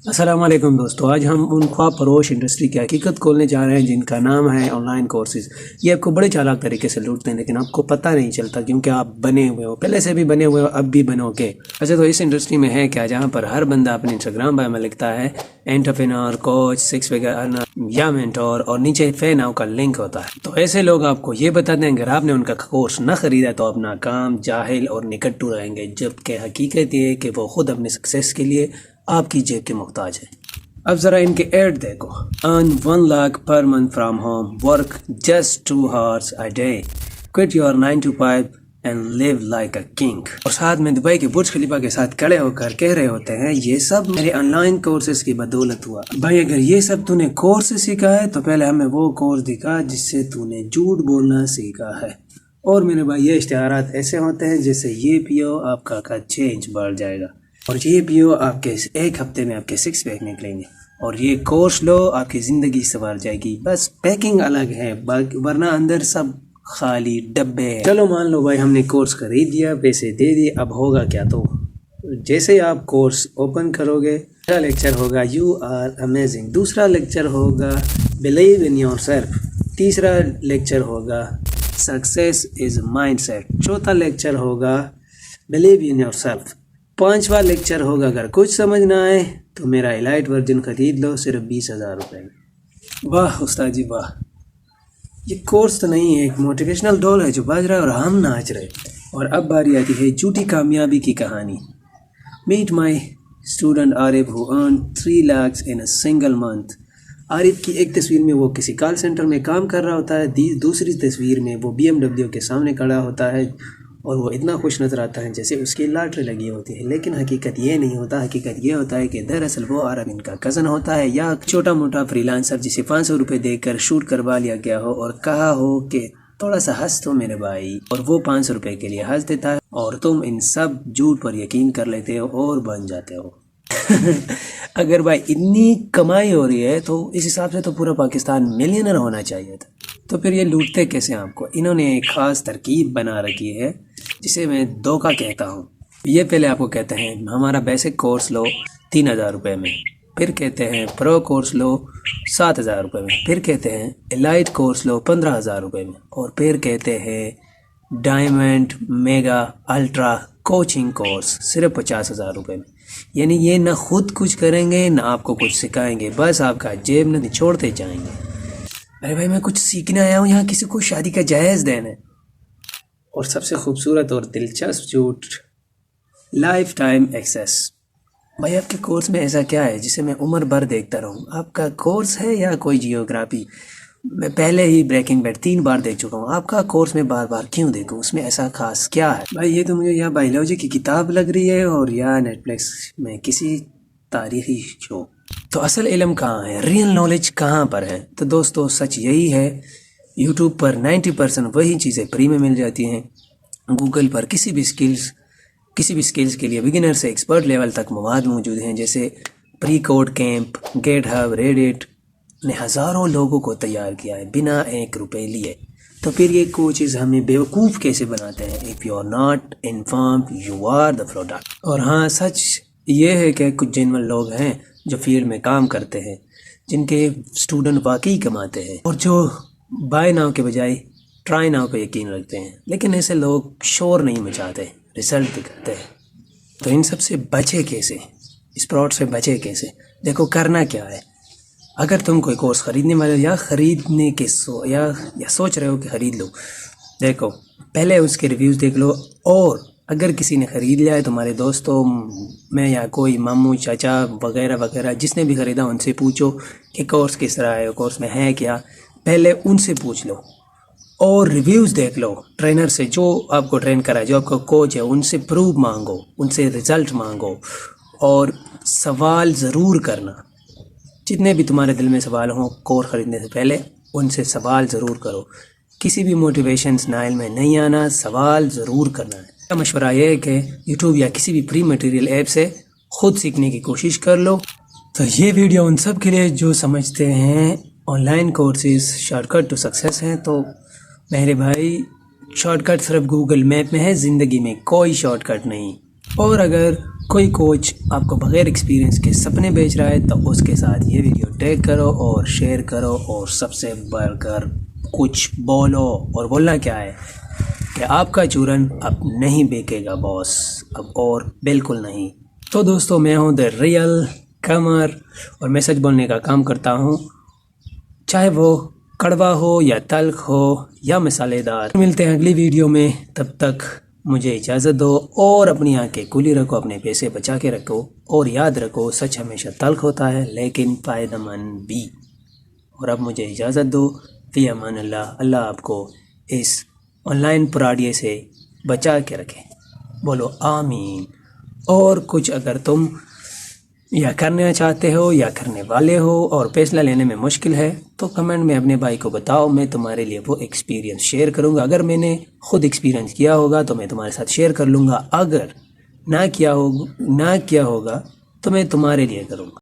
السلام علیکم دوستو، آج ہم ان خواب فروش انڈسٹری کی حقیقت کھولنے جا رہے ہیں جن کا نام ہے آن لائن کورسز۔ یہ آپ کو بڑے چالاک طریقے سے لوٹتے ہیں لیکن آپ کو پتہ نہیں چلتا کیونکہ آپ بنے ہوئے ہو، پہلے سے بھی بنے ہوئے ہو، اب بھی بنو گے۔ ویسے تو اس انڈسٹری میں ہے کیا جہاں پر ہر بندہ اپنے انسٹاگرام بایو میں لکھتا ہے انٹرپرینور، کوچ، 6 فگر ارنر یا مینٹور، اور نیچے فے ناؤ کا لنک ہوتا ہے۔ تو ایسے لوگ آپ کو یہ بتاتے ہیں اگر آپ نے ان کا کورس نہ خریدا تو آپ ناکام، جاہل اور نکٹو رہیں گے، جبکہ حقیقت یہ ہے کہ وہ خود اپنے سکسیس کے لیے آپ کی جیب کے محتاج ہے۔ اب ذرا ان کے ایڈ دیکھو۔ earn 1 lakh per month from home, work just 2 hours a day, quit your 9 to 5 and live like a king۔ اور ساتھ میں دبئی کے برج خلیفہ کے ساتھ کھڑے ہو کر کہہ رہے ہوتے ہیں یہ سب میرے آن لائن کورسز کی بدولت ہوا۔ بھائی اگر یہ سب تو نے کورس سیکھا ہے تو پہلے ہمیں وہ کورس دکھا جس سے تو نے جھوٹ بولنا سیکھا ہے۔ اور میرے بھائی یہ اشتہارات ایسے ہوتے ہیں جیسے یہ پیو آپ کا 6 انچ بڑھ جائے گا، اور یہ پیو آپ کے 1 ہفتے میں آپ کے 6 پیک نکلیں گے، اور یہ کورس لو آپ کی زندگی سنور جائے گی۔ بس پیکنگ الگ ہے، ورنہ اندر سب خالی ڈبے ہیں۔ چلو مان لو بھائی ہم نے کورس خرید دیا، پیسے دے دیے، اب ہوگا کیا؟ تو جیسے آپ کورس اوپن کرو گے پہلا لیکچر ہوگا یو آر امیزنگ، دوسرا لیکچر ہوگا بلیو ان یور سیلف، تیسرا لیکچر ہوگا سکسیس از مائنڈ سیٹ، چوتھا لیکچر ہوگا بلیو ان یور سیلف، 5واں لیکچر ہوگا اگر کچھ سمجھ نہ آئے تو میرا ایلائٹ ورژن خرید لو صرف 20,000 روپے میں۔ واہ استاد جی واہ، یہ کورس تو نہیں ہے، ایک موٹیویشنل ڈول ہے جو باز رہا ہے اور ہم ناچ رہے۔ اور اب باری آتی ہے جھوٹی کامیابی کی کہانی۔ Meat my student Arif who earned 3 lakhs in a single month۔ عارف کی ایک تصویر میں وہ کسی کال سینٹر میں کام کر رہا ہوتا ہے، دوسری تصویر میں وہ BMW کے سامنے کھڑا ہوتا ہے اور وہ اتنا خوش نظر آتا ہے جیسے اس کی لاٹری لگی ہوتی ہے، لیکن حقیقت یہ نہیں ہوتا۔ حقیقت یہ ہوتا ہے کہ دراصل وہ عارف ان کا کزن ہوتا ہے یا چھوٹا موٹا فری لانسر جسے 500 روپے دے کر شوٹ کروا لیا گیا ہو اور کہا ہو کہ تھوڑا سا ہنس تو میرے بھائی، اور وہ 500 روپے کے لیے ہنس دیتا ہے اور تم ان سب جھوٹ پر یقین کر لیتے ہو اور بن جاتے ہو۔ اگر بھائی اتنی کمائی ہو رہی ہے تو اس حساب سے تو پورا پاکستان ملینر ہونا چاہیے تھا، تو پھر یہ لوٹتے کیسے آپ کو؟ انہوں نے ایک خاص ترکیب بنا رکھی ہے جسے میں دھوکہ کہتا ہوں۔ یہ پہلے آپ کو کہتے ہیں ہمارا بیسک کورس لو 3,000 روپے میں، پھر کہتے ہیں پرو کورس لو 7,000 روپے میں، پھر کہتے ہیں ایلائٹ کورس لو 15,000 روپے میں، اور پھر کہتے ہیں diamond mega ultra coaching course صرف 50,000 روپے میں۔ یعنی یہ نہ خود کچھ کریں گے نہ آپ کو کچھ سکھائیں گے، بس آپ کا جیب نہ نچوڑتے جائیں گے۔ ارے بھائی میں کچھ سیکھنے آیا ہوں، یہاں کسی کو شادی کا جہیز دینا ہے۔ اور سب سے خوبصورت اور دلچسپ جھوٹ، لائف ٹائم ایکسیس۔ بھائی آپ کے کورس میں ایسا کیا ہے جسے میں عمر بھر دیکھتا رہوں؟ آپ کا کورس ہے یا کوئی جیوگرافی؟ میں پہلے ہی بریکنگ بیڈ 3 بار دیکھ چکا ہوں، آپ کا کورس میں بار بار کیوں دیکھوں؟ اس میں ایسا خاص کیا ہے؟ بھائی یہ تو مجھے یا بایولوجی کی کتاب لگ رہی ہے اور یا نیٹ فلکس میں کسی تاریخی شو۔ تو اصل علم کہاں ہے؟ ریئل نالج کہاں پر ہے؟ تو دوستو سچ یہی ہے، یوٹیوب پر 90% وہی چیزیں فری میں مل جاتی ہیں، گوگل پر کسی بھی سکلز کے لیے بگنر سے ایکسپرٹ لیول تک مواد موجود ہیں، جیسے free code camp, GitHub, Reddit نے ہزاروں لوگوں کو تیار کیا ہے بنا 1 روپے لیے۔ تو پھر یہ کوچز ہمیں بیوقوف کیسے بناتے ہیں؟ if you are not informed you are the product۔ اور ہاں سچ یہ ہے کہ کچھ جینول لوگ ہیں جو فیلڈ میں کام کرتے ہیں، جن کے اسٹوڈنٹ واقعی کماتے ہیں اور جو بائی ناؤ کے بجائے ٹرائی ناؤ پہ یقین رکھتے ہیں، لیکن ایسے لوگ شور نہیں مچاتے، رزلٹ دکھاتے ہیں۔ تو ان سب سے بچے کیسے؟ اس فراڈ سے بچے کیسے؟ دیکھو کرنا کیا ہے۔ اگر تم کوئی کورس خریدنے والے یا خریدنے کے یا سوچ رہے ہو کہ خرید لو، دیکھو پہلے اس کے ریویوز دیکھ لو، اور اگر کسی نے خرید لیا ہے تمہارے دوستوں میں یا کوئی ماموں چاچا وغیرہ وغیرہ جس نے بھی خریدا ان سے پوچھو کہ کورس کس طرح ہے، کورس میں ہے کیا، پہلے ان سے پوچھ لو اور ریویوز دیکھ لو ٹرینر سے جو آپ کو ٹرین کرا ہے، جو آپ کا کوچ ہے، ان سے پروف مانگو، ان سے رزلٹ مانگو، اور سوال ضرور کرنا۔ جتنے بھی تمہارے دل میں سوال ہوں کورس خریدنے سے پہلے ان سے سوال ضرور کرو۔ کسی بھی موٹیویشن اسٹائل میں نہیں آنا، سوال ضرور کرنا ہے۔ میرا مشورہ یہ ہے کہ یوٹیوب یا کسی بھی فری مٹیریل ایپ سے خود سیکھنے کی کوشش کر لو۔ تو یہ ویڈیو ان سب کے لیے جو سمجھتے ہیں online courses shortcut to success ہیں، تو میرے بھائی شارٹ کٹ صرف گوگل میپ میں ہے، زندگی میں کوئی شارٹ کٹ نہیں۔ اور اگر کوئی کوچ آپ کو بغیر ایکسپیرینس کے سپنے بیچ رہا ہے تو اس کے ساتھ یہ ویڈیو ٹیگ کرو اور شیئر کرو، اور سب سے بڑھ کر کچھ بولو۔ اور بولنا کیا ہے کہ آپ کا چورن اب نہیں بیکے گا باس، اب اور بالکل نہیں۔ تو دوستو، میں ہوں دا ریئل قمر، اور میں سچ بولنے کا کام کرتا ہوں، چاہے وہ کڑوا ہو یا تلخ ہو یا مسالے دار۔ ملتے ہیں اگلی ویڈیو میں، تب تک مجھے اجازت دو، اور اپنی آنکھیں کھلی رکھو، اپنے پیسے بچا کے رکھو، اور یاد رکھو سچ ہمیشہ تلخ ہوتا ہے لیکن فائدہ مند بھی۔ اور اب مجھے اجازت دو، فی امان اللہ۔ اللہ آپ کو اس آن لائن پراڈیے سے بچا کے رکھے، بولو آمین۔ اور کچھ اگر تم یا کرنا چاہتے ہو یا کرنے والے ہو اور فیصلہ لینے میں مشکل ہے تو کمنٹ میں اپنے بھائی کو بتاؤ، میں تمہارے لیے وہ ایکسپیرینس شیئر کروں گا۔ اگر میں نے خود ایکسپیرینس کیا ہوگا تو میں تمہارے ساتھ شیئر کر لوں گا، اگر نہ کیا ہوگا تو میں تمہارے لیے کروں گا۔